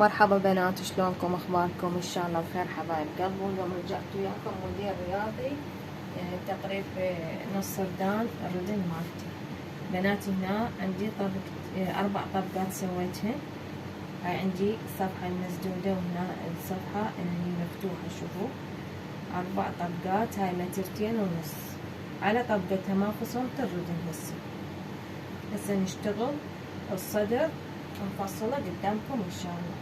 مرحبا بنات، شلونكم؟ اخباركم؟ ان شاء الله بخير حبايب قلبي. اليوم رجعت وياكم مدير رياضي تقريب نص سردان الردن مالتي. بناتي هنا عندي طبق 4 طبقات سويتهن. هاي عندي الصفحة المسدودة وهنا الصفحة اللي مفتوحة. شوفوا 4 طبقات، هاي 2.5 على طبقتها ما فصلت الردن. هسه نشتغل الصدر مفصلة قدامكم ان شاء الله.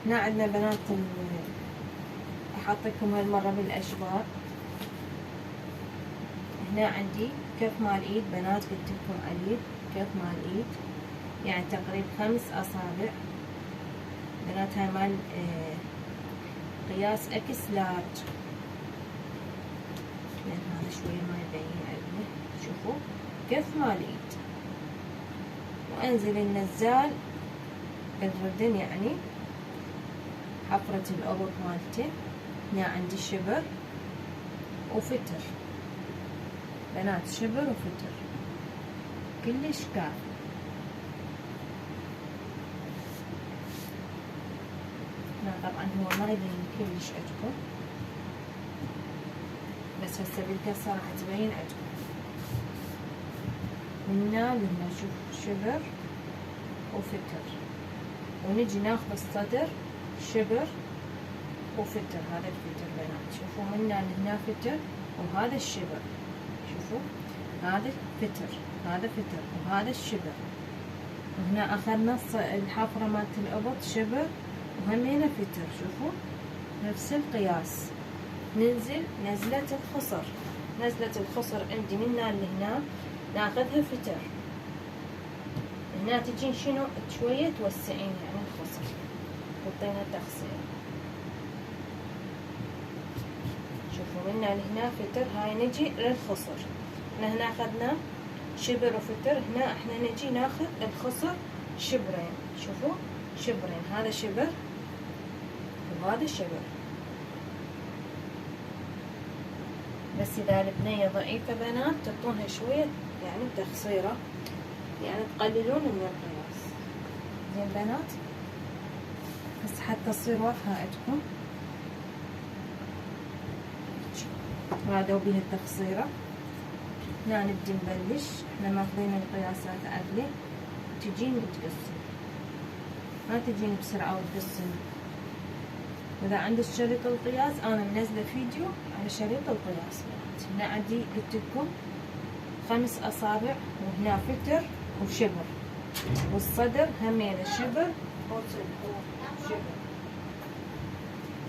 هنا عندنا بنات احطكم هالمرة بالاشبار. هنا عندي كف مال ايد بنات، قلت لكم على اليد كف مال ايد يعني تقريبا 5 اصابع بنات. هاي مال قياس اكس لارج، لان هذا شوية ما يبين عندنا. شوفوا كف مال ايد، وانزل النزال بالردن يعني حفرة الأبط مالته. هنا عندي شبر وفتر بنات، شبر وفتر كلش كافي. هنا طبعا هو ما يبين كلش عندكم، بس هسه بالقصة راح تبين عندكم. من هنا لهنا شوف شبر وفتر، ونجي ناخذ الصدر شبر وفتر. هذا الفتر بنات، شوفوا من هنا لهنا فتر، وهذا الشبر. شوفوا هذا فتر، هذا فتر، وهذا الشبر. وهنا اخذنا الحفرة مالت الابط شبر وهمينا فتر. شوفوا نفس القياس. ننزل نزلة الخصر. نزلة الخصر عندي من هنا لهنا ناخذها فتر. هنا تجين شنو شوية توسعين يعني الخصر، حطينا تخصير. شوفوا من هنا لهنا فتر، هاي نجي للخصر. احنا هنا اخذنا شبر وفتر، هنا احنا نجي ناخذ الخصر شبرين. شوفوا شبرين، هذا شبر وهذا شبر. بس اذا البنية ضعيفة بنات تعطونها شوية يعني تخصيرة، يعني تقللون من القياس. زين بنات، بس حتى تصير واضحة عندكم. هذا وبيها التخصيرة. هنا نبدي نبلش، احنا ماخذين القياسات عدلة. تجين وتقصين، ما تجين بسرعة وتقصين. واذا عندك شريط القياس انا منزله فيديو على شريط القياس بنات. هنا عندي قلت لكم 5 اصابع، وهنا فتر وشبر، والصدر همين شبر وشبر.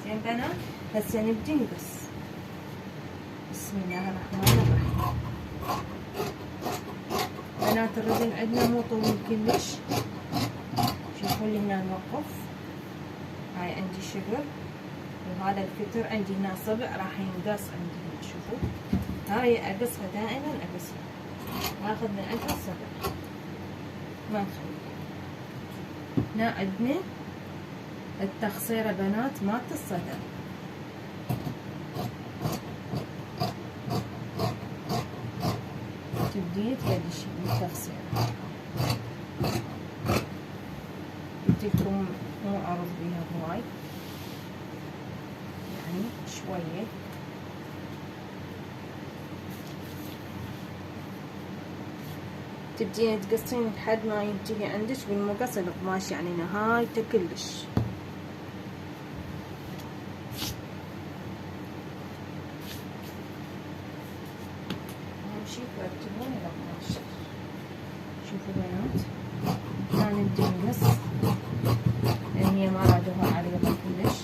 زين بنات، هسه نبدي نقص. بسم الله الرحمن الرحيم. بنات الردن عندنا مو طويل كلش. شوفوا لي هنا نوقف. هاي عندي شبر وهذا الفتر عندي هنا صبع راح ينقص عندي هنا. شوفوا هاي اقصها دائما، اقصها ناخذ من عندها الصبع ما نخلي. هنا عندنا التخصيرة بنات مالت الصدر. تبدي تبلشي بالتخصيرة. قلت لكم مو عرض بيها هواي، يعني شوية. تبدين تقصين لحد ما ينتهي عندك بالمقص القماش يعني نهايته كلش. اهم شي ترتبون القماش. شوفوا بنات، هنا نبدي نقص لان هي ما رادوها عريضة كلش.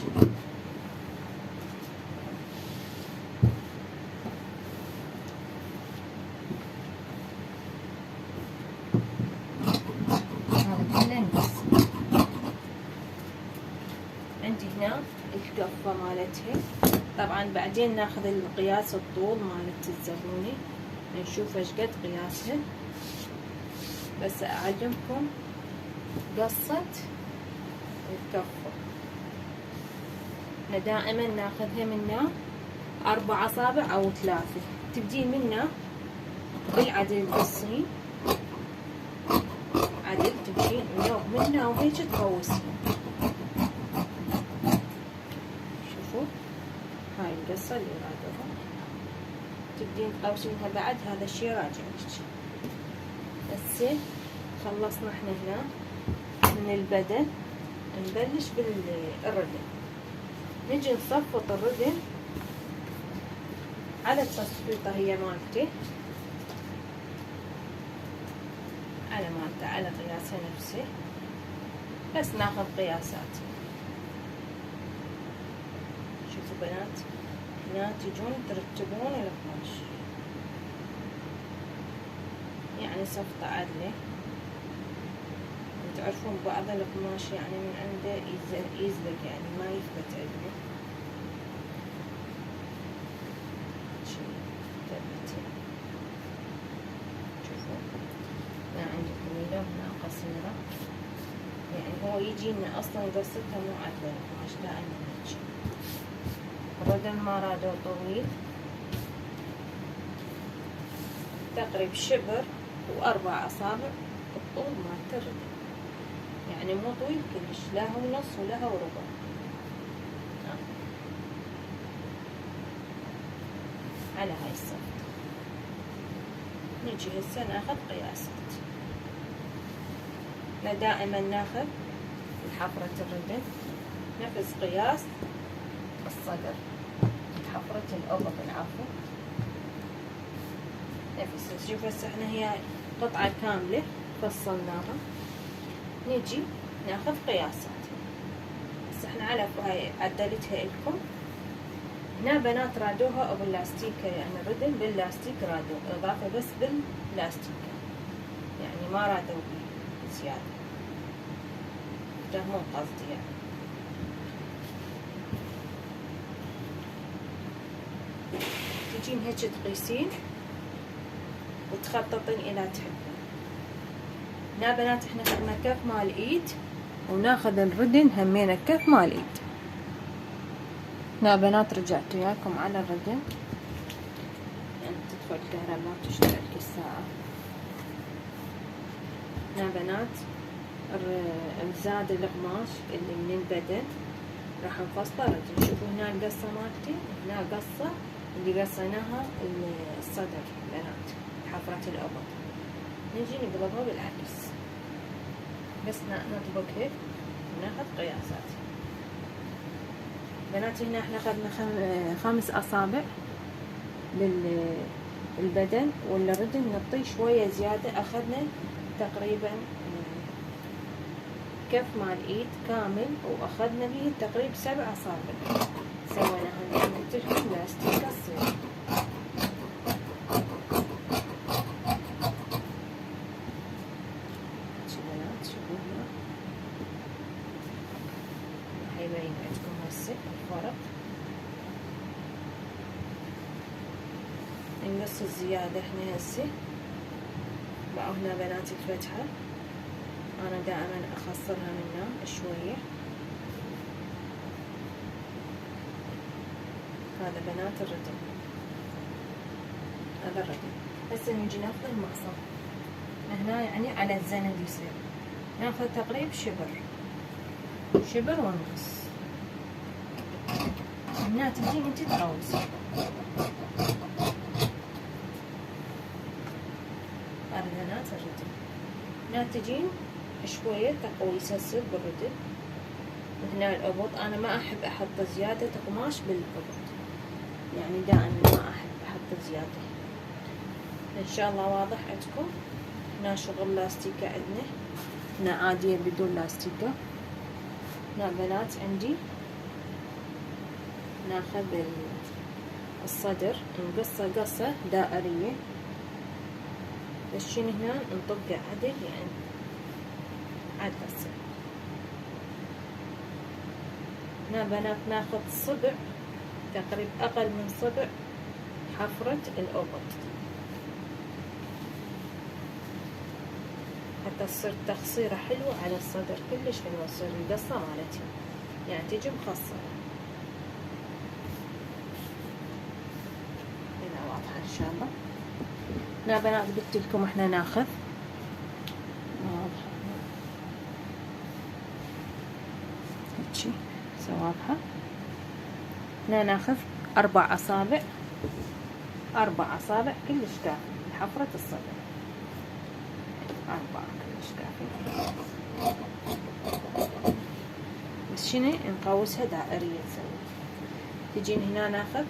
عندي هنا الكفة مالتها. طبعا بعدين ناخذ القياس الطول مالت الزبونة نشوف ايش قد قياسها. بس اعلمكم قصة الكفة. احنا دائما ناخذها منا 4 اصابع او 3. تبدين منا بالعدل تقصين عدل تمشين من هنا وهيك تقوسين. شوفوا هاي القصة اللي رادوها تبدين تقوسينها بعد. هذا الشي راجع لك. هسه خلصنا احنا هنا من البدن. نبلش بالردن. نجي نصفط الردن على التصفيطة هي مالتي، على مالته، على قياسها نفسه، بس ناخذ قياسات. شوفوا بنات هنا تجون ترتبون القماش، يعني صفطة عدلة. تعرفون بعض القماش يعني من عنده يزلق، يعني ما يثبت عدله. شوفوا هنا عندي طويلة وهنا قصيرة، يعني هو يجينا اصلا قصتها مو عدلة القماش دائما هيك. الردن ما رادو طويل، تقريب شبر و4 أصابع الطول مالت الردن، يعني مو طويل كلش، لا هو نص ولا هو ربع. على هاي الصفحة نجي هسه ناخذ قياسات. دائما ناخذ حفرة الردن نفس قياس الصدر، حفرة الأبط العفو نفس. شوف هسه احنا هي قطعة كاملة فصلناها، نجي ناخذ قياسات. هسه احنا على هاي عدلتها لكم. هنا بنات رادوها باللاستيكة، يعني الردن باللاستيك رادوه اضافة بس باللاستيكة، يعني ما رادوا زيادة، ده مو قصدي يعني. تجين هيك تقيسين وتخططين الى تحبين. هنا بنات احنا اخذنا كف مال ايد، وناخذ الردن همين كف مال ايد. هنا بنات رجعت وياكم على الردن، يعني تدخل الكهرباء وتشتغل الساعة. هنا بنات زاد القماش اللي من البدن راح نفصله ردن. شوفوا هنا القصة مالتي، هنا قصة اللي قصيناها الصدر بنات، حفرة الأبط. نجي نقلبها بالعكس، بس نطبق هيك وناخذ قياسات. بنات هنا احنا اخذنا 5 أصابع للبدن، والردن نعطيه شوية زيادة. اخذنا تقريبا كف مال ايد كامل، واخذنا به تقريبا 7 أصابع. سويناها عملت لكم لاستيك قصير. شوفوا هنا راح يبين عندكم هسه الفرق. نقص الزيادة احنا هسه. بقوا هنا بنات الفتحة، انا دائما اخصرها من هنا شوية. هذا بنات الردن، هذا الردن. هسه نجي ناخذ المقص هنا، يعني على الزند يصير ناخذ تقريب شبر ونص. هنا تجين انت تقوسي. هذا بنات الردن. هنا تجين شوية تقويس هسه بالردن. هنا الأبط انا ما احب احط زيادة قماش بالأبط، يعني دائما ما احب احط زيادة. ان شاء الله واضح عندكم. هنا شغل لاستيكة عندنا، هنا عادية بدون لاستيكة. هنا بنات عندي ناخذ الصدر نقصه قصة دائرية، بس هنا نطبقه عدل، يعني عدل هسه. هنا بنات ناخذ صبع، تقريبا اقل من صبع حفرة الأبط، حتى تصير تخصيرة حلوة على الصدر، كلش حلوة تصير القصة مالتها، يعني تجي مخصرة. هنا واضحة ان شاء الله. هنا بنات قلت لكم احنا ناخذ واضحة هيجي واضحة. هنا ناخذ 4 أصابع، 4 أصابع كلش كافي لحفرة الصدر، 4 كلش كافي. بس شنو نقوسها دائرية تسوي. تجين هنا ناخذ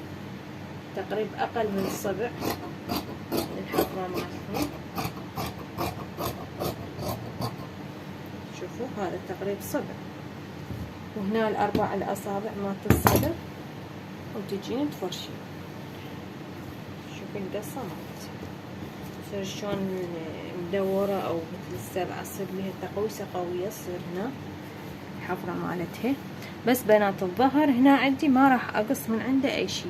تقريبا أقل من الصبع للحفرة مالتنا. شوفوا هذا تقريبا صبع، وهنا ال4 الأصابع مالت الصدر، وتجين تفرشين. شوفي القصة مالتها تصير شلون مدورة أو مثل السبعة، تصير لها تقويسة قوية تصير هنا الحفرة مالتها. بس بنات الظهر هنا عندي ما راح أقص من عنده أي شي،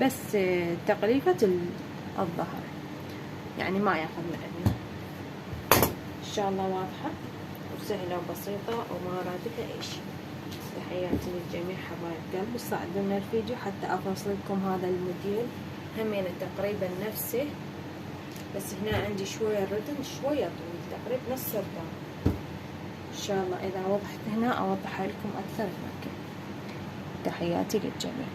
بس تقليفة الظهر يعني ما ياخذ من عندنا. إن شاء الله واضحة وسهلة وبسيطة وما رادتها أي شي. تحياتي للجميع حبايب قلبي، ساعدونا الفيديو حتى أفصل لكم هذا الموديل همين تقريبا نفسه، بس هنا عندي شوية الردن شوية طويل تقريبا نص سردان. إن شاء الله إذا وضحت هنا أوضحها لكم أكثر هناك. تحياتي للجميع.